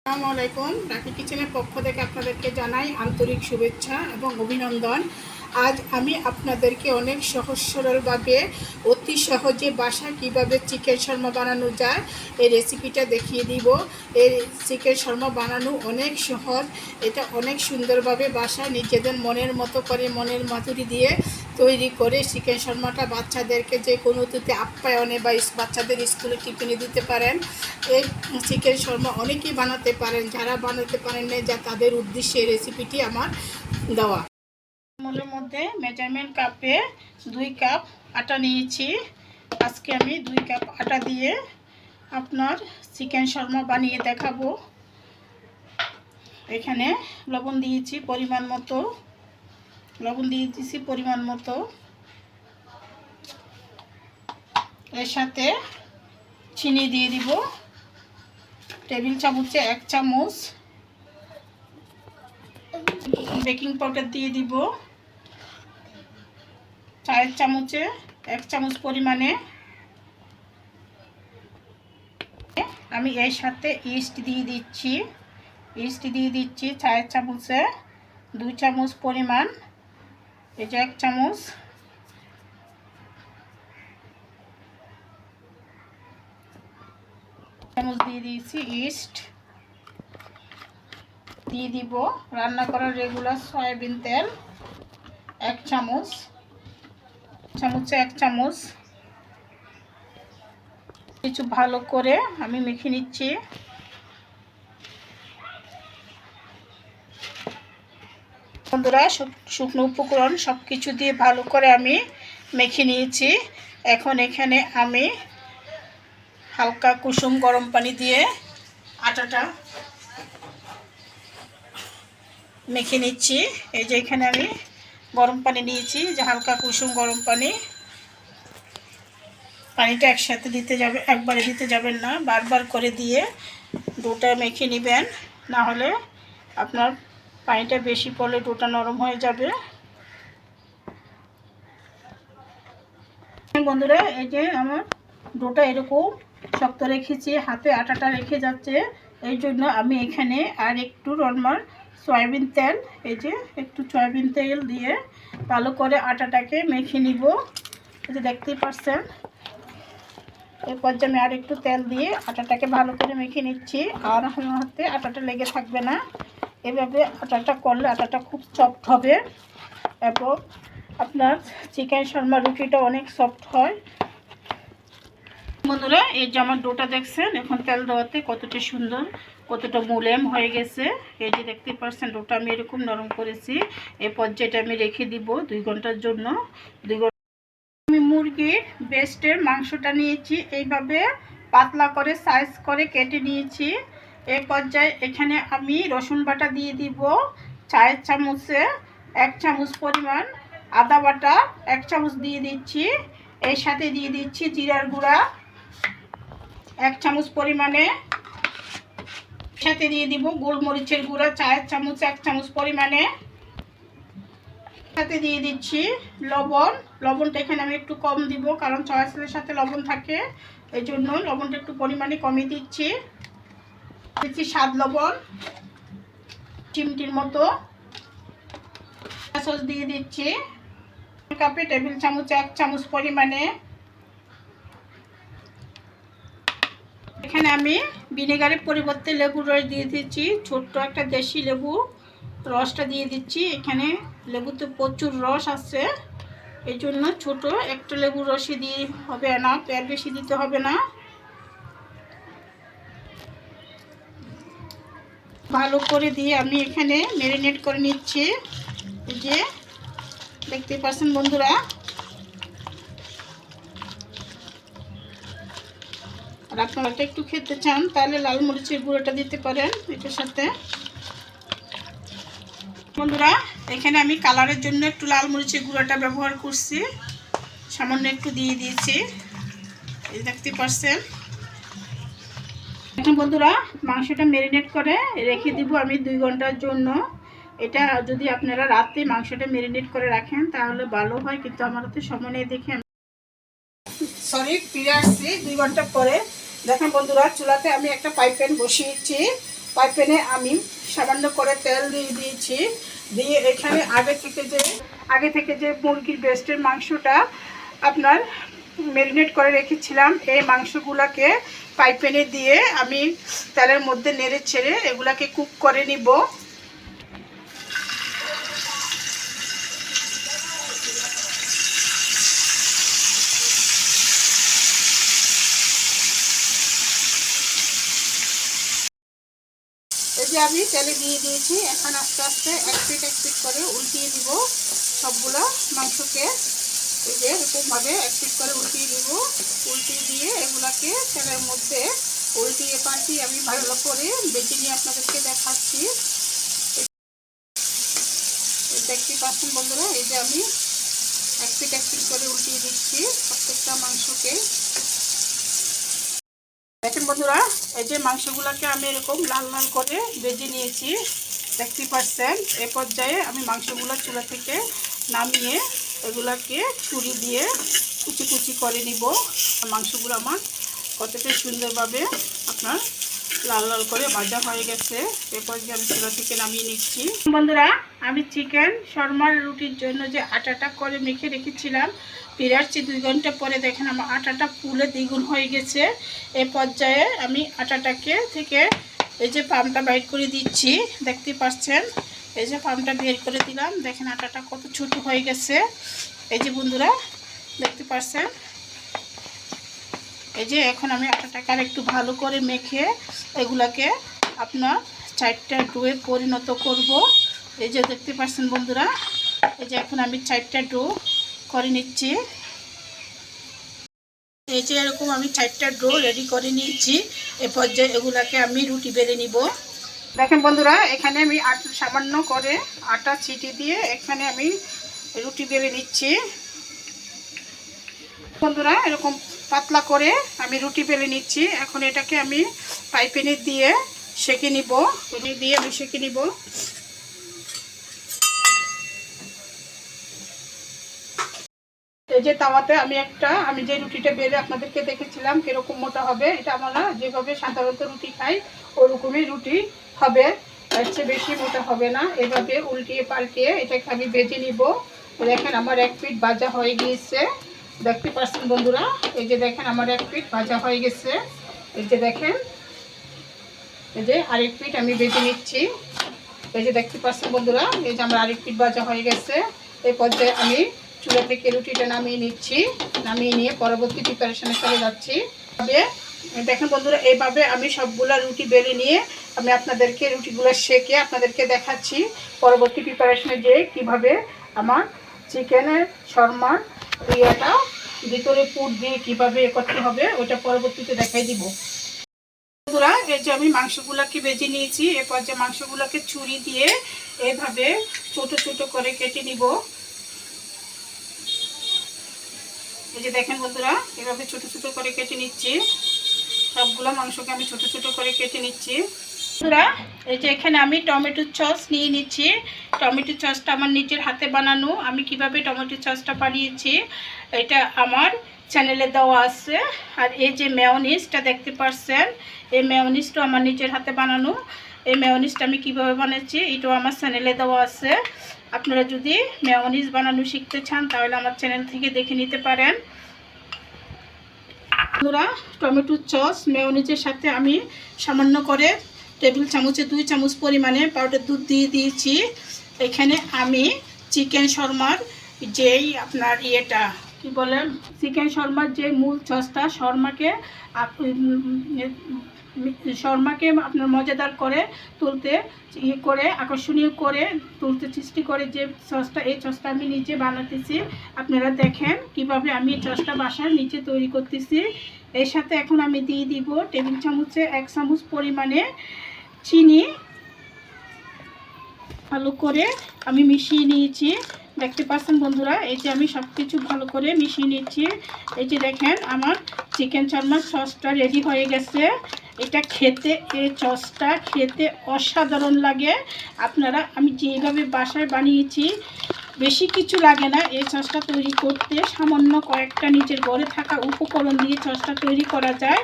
আসসালামু আলাইকুম। রাখি কিচেনের পক্ষ থেকে আপনাদেরকে জানাই আন্তরিক শুভেচ্ছা এবং অভিনন্দন। আজ আমি আপনাদেরকে অনেক সহজ সরলভাবে অতি সহজে বাসায় কিভাবে চিকেন শর্মা বানানো যায় এই রেসিপিটা দেখিয়ে দিব। এই চিকেন শর্মা বানানো অনেক সহজ। এটা অনেক সুন্দরভাবে বাসায় নিজেদের মনের মতো করে মনের মাধুরী দিয়ে তৈরি করে চিকেন শর্মাটা বাচ্চাদেরকে যে কোনো অতিথি আপ্যায়নে বা বাচ্চাদের স্কুলে টিফিনে দিতে পারেন। এই চিকেন শর্মা অনেকেই বানাতে পারেন, যারা বানাতে পারেন না যা তাদের উদ্দেশ্যে এই রেসিপিটি আমার দেওয়া। মূলের মধ্যে মেজারমেন্ট কাপে 2 কাপ আটা নিয়েছি। আজকে আমি 2 কাপ আটা দিয়ে আপনার চিকেন শর্মা বানিয়ে দেখাবো। এখানে লবণ দিয়েছি পরিমাণ মতো, এর সাথে চিনি দিয়ে দিব টেবিল চামচে 1 চামচ, বেকিং পাউডার দিয়ে দিব 4 চামচে 1 চামচ পরিমাণে। আমি এর সাথে ইস্ট দিয়ে দিচ্ছি 4 চামচে 2 চামচ পরিমাণ। এই যে 1 চামচ, দিয়ে দিয়েছি ইস্ট। দিয়ে দিব রান্না করার রেগুলার সয়াবিন তেল 1 চামচ, 1 চামচ। কিছু ভালো করে আমি মেখে নিচ্ছি। বন্ধুরা, শুকনো উপকরণ সব কিছু দিয়ে ভালো করে আমি মেখে নিয়েছি। এখন এখানে আমি হালকা কুসুম গরম পানি দিয়ে আটাটা মেখে নিচ্ছি। এই যে এখানে আমি গরম পানি নিয়েছি, যে হালকা কুসুম গরম পানিটা একসাথে একবারে দিতে যাবেন না, বারবার করে দিয়ে ডোটা মেখে নেবেন, না হলে আপনার পানিটা বেশি পড়লে ডোটা নরম হয়ে যাবে। বন্ধুরা, এই যে আমার ডোটা এরকম শক্ত রেখেছি, হাতে আটাটা রেখে যাচ্ছে, এই জন্য আমি এখানে আর একটু নরমাল সয়াবিন তেল, এই যে একটু সয়াবিন তেল দিয়ে ভালো করে আটাটাকে মেখে নিব। এই যে দেখতেই পাচ্ছেন, এরপর যে আমি আর একটু তেল দিয়ে আটাটাকে ভালো করে মেখে নিচ্ছি। আর আমার হাতে আটাটা লেগে থাকবে না। এভাবে আটাটা করলে আটাটা খুব সফট হবে এবং আপনার চিকেন শর্মা রুটিটা অনেক সফট হয়। বন্ধুরা, এই যে আমার ডোটা দেখছেন এখন তেল দেওয়াতে কতটা সুন্দর, কতটা মুলায়ম হয়ে গেছে। এই যে দেখতে পাচ্ছেন ডোটা আমি এরকম নরম করেছি। এই পর্যায়টা আমি রেখে দিব 2 ঘন্টার জন্য। 2 ঘন্টা আমি মুরগির ব্রেস্টের মাংসটা নিয়েছি, এইভাবে পাতলা করে সাইজ করে কেটে নিয়েছি। এই পর্যায়ে এখানে আমি রসুন বাটা দিয়ে দিব 4 চামচে 1 চামচ পরিমাণ, আদা বাটা 1 চামচ দিয়ে দিচ্ছি। এর সাথে দিয়ে দিচ্ছি জিরার গুঁড়া 1 চামচ পরিমাণে। সাথে দিয়ে দিব গোলমরিচের গুঁড়া 4 চামচ 1 চামচ পরিমাণে। সাথে দিয়ে দিচ্ছি লবণটা এখানে আমি একটু কম দিব, কারণ সয়া সসের সাথে লবণ থাকে, এই জন্য লবণটা একটু পরিমাণে কমিয়ে দিচ্ছি। স্বাদ লবণ চিমটির মতো। সস দিয়ে দিচ্ছি কাপে টেবিল চামচ 1 চামচ পরিমাণে। এখানে আমি ভিনেগারের পরিবর্তে লেবুর রস দিয়ে দিচ্ছি, ছোট্ট একটা দেশি লেবু রসটা দিয়ে দিচ্ছি। এখানে লেবুতে প্রচুর রস আছে, এই জন্য ছোট একটা লেবুর রসই দিয়ে হবে না, এর বেশি দিতে হবে না। ভালো করে দিয়ে আমি এখানে ম্যারিনেট করে নিচ্ছি। এই যে দেখতে পাচ্ছেন বন্ধুরা, আর আপনারা একটু খেতে চান তাহলে লাল মরিচের গুঁড়োটা দিতে পারেন এটার সাথে। বন্ধুরা, এখানে আমি কালারের জন্য একটু লাল মরিচের গুঁড়োটা ব্যবহার করছি, সামান্য একটু দিয়ে দিয়েছি, এই দেখতে পাচ্ছেন। এখন বন্ধুরা, মাংসটা ম্যারিনেট করে রেখে দিব আমি 2 ঘন্টার জন্য। এটা যদি আপনারা রাতে মাংসটা ম্যারিনেট করে রাখেন তাহলে ভালো হয়, কিন্তু আমার হাতে সময় নেই দেখে ফিরে আসছি 2 ঘন্টা পরে। দেখেন বন্ধুরা, চুলাতে আমি একটা ফ্রাই প্যান বসিয়েছি। ফ্রাই প্যানে আমি সামান্য করে তেল দিয়ে দিয়েছি, দিয়ে এখানে আগে থেকে যে মুরগির ব্রেস্টের মাংসটা আপনার ম্যারিনেট করে রেখেছিলাম, এই মাংসগুলোকে ফ্রাই প্যানে দিয়ে আমি তেলের মধ্যে নেড়ে ছেড়ে এগুলাকে কুক করে নিব। এই যে আমি তেলে দিয়ে দিয়েছি, এখন আস্তে আস্তে এক পিট করে উল্টিয়ে দিব সবগুলো মাংসকে। এই যে এরকমভাবে এক পিট করে উল্টিয়ে দিব, উল্টিয়ে দিয়ে এগুলাকে তেলের মধ্যে উল্টিয়ে পাল্টিয়ে আমি ভালো করে বেজে নিয়ে আপনাদেরকে দেখাচ্ছি। দেখতে পাচ্ছেন বন্ধুরা, এই যে আমি এক পিট করে উল্টিয়ে দিচ্ছি প্রত্যেকটা মাংসকে। দেখেন বন্ধুরা, এই যে মাংসগুলোকে আমি এরকম লাল লাল করে ভেজে নিয়েছি, দেখতে পাচ্ছেন। এ পর্যায়ে আমি মাংসগুলো চুলা থেকে নামিয়ে এগুলাকে ছুরি দিয়ে কুচি কুচি করে নিব। মাংসগুলো আমার কতটা সুন্দরভাবে আপনার লাল লাল করে ভাজা হয়ে গেছে। এ পর্যায়ে আমি চুলা থেকে নামিয়ে নিচ্ছি। বন্ধুরা, আমি চিকেন শর্মার রুটির জন্য যে আটাটা করে মেখে রেখেছিলাম, ফিরে আসছি 2 ঘন্টা পরে। দেখেন আমার আটাটা ফুলে দ্বিগুণ হয়ে গেছে। এ পর্যায়ে আমি আটাটাকে থেকে এই যে পামটা বাইর করে দিচ্ছি, দেখতে পাচ্ছেন। এই যে পামটা বের করে দিলাম, দেখেন আটাটা কত ছোট হয়ে গেছে। এই যে বন্ধুরা দেখতে পাচ্ছেন। এই যে এখন আমি আটাটাকে আর একটু ভালো করে মেখে এগুলাকে আপনার 4টা ডোয়ে পরিণত করব। এই যে দেখতে পাচ্ছেন বন্ধুরা, এই যে এখন আমি 4টা ডো করে নিচ্ছি। এই যে এরকম আমি 4টা ডো রেডি করে নিয়েছি। এ পর্যায়ে এগুলাকে আমি রুটি বেলে নিব। দেখেন বন্ধুরা, এখানে আমি সামান্য করে আটা ছিটিয়ে দিয়ে এখানে আমি রুটি বেলে নিচ্ছি। বন্ধুরা, এরকম পাতলা করে আমি রুটি বেলে নিচ্ছি। এখন এটাকে আমি ফ্রাই প্যানে দিয়ে সেঁকে নিব, আমি সেঁকে নিব। এই যে তাওয়াতে আমি যে রুটিটা বেলে আপনাদেরকে দেখেছিলাম কিরকম মোটা হবে, এটা আমরা যেভাবে সাধারণত রুটি খাই ওরকমই রুটি হবে, এর চেয়ে বেশি মোটা হবে না। এভাবে উল্টিয়ে পাল্টিয়ে এটাকে আমি ভেজে নিব। দেখেন আমার এক পিঠ ভাজা হয়ে গিয়েছে, দেখতে পাচ্ছেন বন্ধুরা। এই যে দেখেন আমার এক পিঠ ভাজা হয়ে গেছে। এই যে দেখেন, এই যে আরেক পিঠ আমি ভেজে নিচ্ছি। এই যে দেখতে পাচ্ছেন বন্ধুরা, এই যে আমার আরেক পিঠ ভাজা হয়ে গেছে। এই পর্যায়ে আমি চুলা থেকে রুটিটা নামিয়ে নিচ্ছি, নামিয়ে নিয়ে পরবর্তী প্রিপারেশনে চলে যাচ্ছি। দেখেন বন্ধুরা, এইভাবে আমি সবগুলা রুটি বেলে নিয়ে আমি আপনাদেরকে রুটিগুলো সেঁকে আপনাদেরকে দেখাচ্ছি পরবর্তী প্রিপারেশনে যে কিভাবে আমার চিকেনের শর্মার ইয়েটা ভিতরে পুর দিয়ে কিভাবে করতে হবে ওটা পরবর্তীতে দেখাই দিব। বন্ধুরা, এই যে আমি মাংসগুলোকে ভেজে নিয়েছি। এরপর যে মাংসগুলোকে ছুরি দিয়ে এভাবে ছোট ছোট করে কেটে নিব। এই যে দেখেন বন্ধুরা, এভাবে ছোট ছোট করে কেটে নিচ্ছি। সবগুলো মাংসকে আমি ছোট ছোট করে কেটে নিচ্ছি। বন্ধুরা, এই যে এখানে আমি টমেটো সস নিয়ে নিচ্ছি। টমেটো সসটা আমার নিজের হাতে বানানো। আমি কিভাবে টমেটো সসটা বানিয়েছি এটা আমার চ্যানেলে দেওয়া আছে। আর এই যে মেয়োনিজটা দেখতে পাচ্ছেন, এই মেয়োনিজটা আমার নিজের হাতে বানানো। এই মেয়োনিজটা আমি কিভাবে বানাচ্ছি এটাও আমার চ্যানেলে দেওয়া আছে। আপনারা যদি মেয়োনিজ বানানো শিখতে চান তাহলে আমার চ্যানেল থেকে দেখে নিতে পারেন। বন্ধুরা, টমেটো সস মেয়োনিজের সাথে আমি সামান্য করে টেবিল চামচে 2 চামচ পরিমাণে পাউডার দুধ দিয়ে দিয়েছি। এখানে আমি চিকেন শর্মার যেই আপনার ইয়েটা কি বলেন, চিকেন শর্মার যে মূল সসটা শর্মাকে আপনার মজাদার করে তুলতে আকর্ষণীয় করে তুলতে সৃষ্টি করে যে সসটা, এই সসটা আমি নিজে বানাতেছি। আপনারা দেখেন কিভাবে আমি এই সসটা বাসার নিচে তৈরি করতেছি। এর সাথে এখন আমি দিয়ে দিব টেবিল চামচে 1 চামচ পরিমাণে চিনি। ভালো করে আমি মিশিয়ে নিয়েছি, দেখতে পাচ্ছেন বন্ধুরা। এই যে আমি সব কিছু ভালো করে মিশিয়ে নিচ্ছি। এই যে দেখেন আমার চিকেন শর্মার সসটা রেডি হয়ে গেছে। এটা খেতে, এই সসটা খেতে অসাধারণ লাগে। আপনারা আমি যেভাবে বাসায় বানিয়েছি বেশি কিছু লাগে না এই সসটা তৈরি করতে, সামান্য কয়েকটা নিজের ঘরে থাকা উপকরণ দিয়ে সসটা তৈরি করা যায়।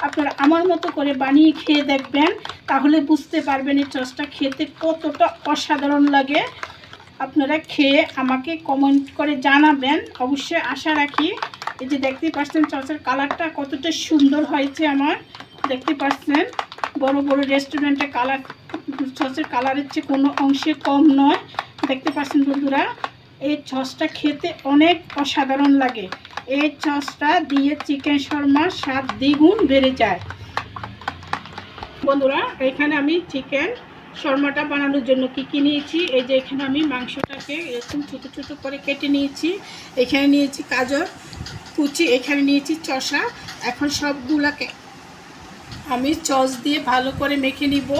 আপনারা আমার মতো করে বানিয়ে খেয়ে দেখবেন, তাহলে বুঝতে পারবেন এই সসটা খেতে কতটা অসাধারণ লাগে। আপনারা খেয়ে আমাকে কমেন্ট করে জানাবেন, অবশ্যই আশা রাখি। এই যে দেখতেই পাচ্ছেন সসের কালারটা কতটা সুন্দর হয়েছে আমার, দেখতে পাচ্ছেন বড় বড় রেস্টুরেন্টে কালার সসের কালারের চেয়ে কোনো অংশে কম নয়। দেখতে পাচ্ছেন বন্ধুরা, এই সসটা খেতে অনেক অসাধারণ লাগে। এই সসটা দিয়ে চিকেন শর্মার স্বাদ দ্বিগুণ বেড়ে যায়। বন্ধুরা, এখানে আমি চিকেন শর্মাটা বানানোর জন্য কি নিয়েছি, এই যে এখানে আমি মাংসটাকে এরকম ছোটো ছোটো করে কেটে নিয়েছি। এখানে নিয়েছি গাজর কুচি, এখানে নিয়েছি শসা। এখন সবগুলোকে আমি সস দিয়ে ভালো করে মেখে নিব।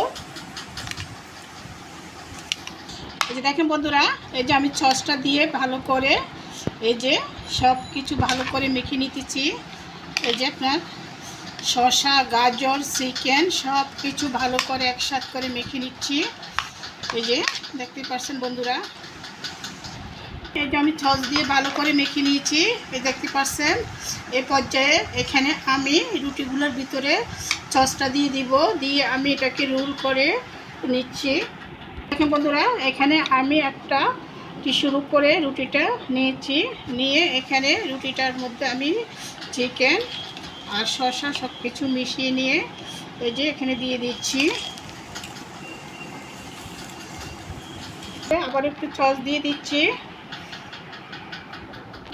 এই যে দেখেন বন্ধুরা, এই যে আমি সসটা দিয়ে ভালো করে এই যে সব কিছু ভালো করে মেখে নিতেছি। এই যে আপনার শসা, গাজর, চিকেন সব কিছু ভালো করে একসাথে করে মেখে নিচ্ছি। এই যে দেখতে পাচ্ছেন বন্ধুরা, এই যে আমি সস দিয়ে ভালো করে মেখে নিয়েছি, এই দেখতে পাচ্ছেন। এই পর্যায়ে এখানে আমি রুটিগুলোর ভিতরে সসটা দিয়ে দিব, দিয়ে আমি এটাকে রোল করে নিচ্ছি। দেখেন বন্ধুরা, এখানে আমি একটা টিস্যুর উপরে রুটিটা নিয়েছি, নিয়ে এখানে রুটিটার মধ্যে আমি চিকেন আর শসা সব কিছু মিশিয়ে নিয়ে এই যে এখানে দিয়ে দিচ্ছি। আবার একটু সস দিয়ে দিচ্ছি,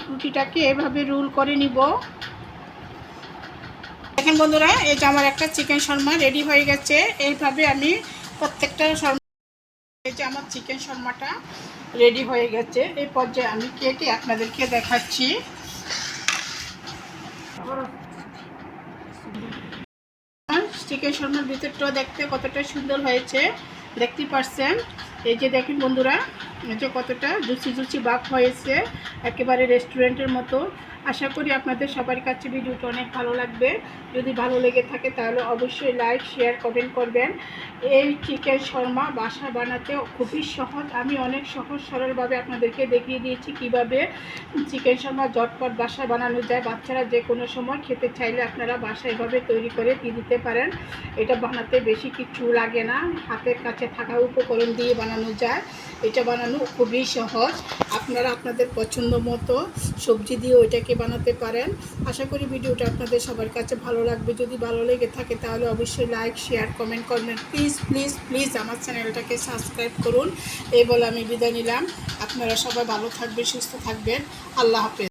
রুটিটাকে এভাবে রোল করে নিব। দেখেন বন্ধুরা, এই যে আমার একটা চিকেন শর্মা রেডি হয়ে গেছে। এইভাবে আমি প্রত্যেকটা শর্মা, এই যে আমার চিকেন শর্মাটা রেডি হয়ে গেছে। এই পর্যায়ে আমি কেটে আপনাদেরকে দেখাচ্ছি। চিকেন শর্মার ভিতরটা দেখতে কতটা সুন্দর হয়েছে দেখতে পাচ্ছেন। এই যে দেখেন বন্ধুরা, এই যে কতটা জুসি জুসি ভাব হয়েছে, একেবারে রেস্টুরেন্টের মতো। আশা করি আপনাদের সবার কাছে ভিডিওটা অনেক ভালো লাগবে। যদি ভালো লেগে থাকে তাহলে অবশ্যই লাইক, শেয়ার, কমেন্ট করবেন। এই চিকেন শর্মা বাসা বানাতে খুবই সহজ। আমি অনেক সহজ সরলভাবে আপনাদেরকে দেখিয়ে দিয়েছি কিভাবে চিকেন শর্মা ঝটপট বাসায় বানানো যায়। বাচ্চারা যে কোনো সময় খেতে চাইলে আপনারা বাসায় এভাবে তৈরি করে দিয়ে দিতে পারেন। এটা বানাতে বেশি কিছু লাগে না, হাতের কাছে থাকা উপকরণ দিয়ে বানানো যায়। এটা বানানো খুবই সহজ। আপনারা আপনাদের পছন্দ মতো সবজি দিয়ে ওইটাকে বানাতে পারেন। আশা করি ভিডিওটা আপনাদের সবার কাছে ভালো লাগবে। যদি ভালো লেগে থাকে তাহলে অবশ্যই লাইক, শেয়ার, কমেন্ট করবেন। প্লিজ প্লিজ প্লিজ আমার চ্যানেলটাকে সাবস্ক্রাইব করুন। এই বলে আমি বিদায় নিলাম। আপনারা সবাই ভালো থাকবেন, সুস্থ থাকবেন। আল্লাহ হাফেজ।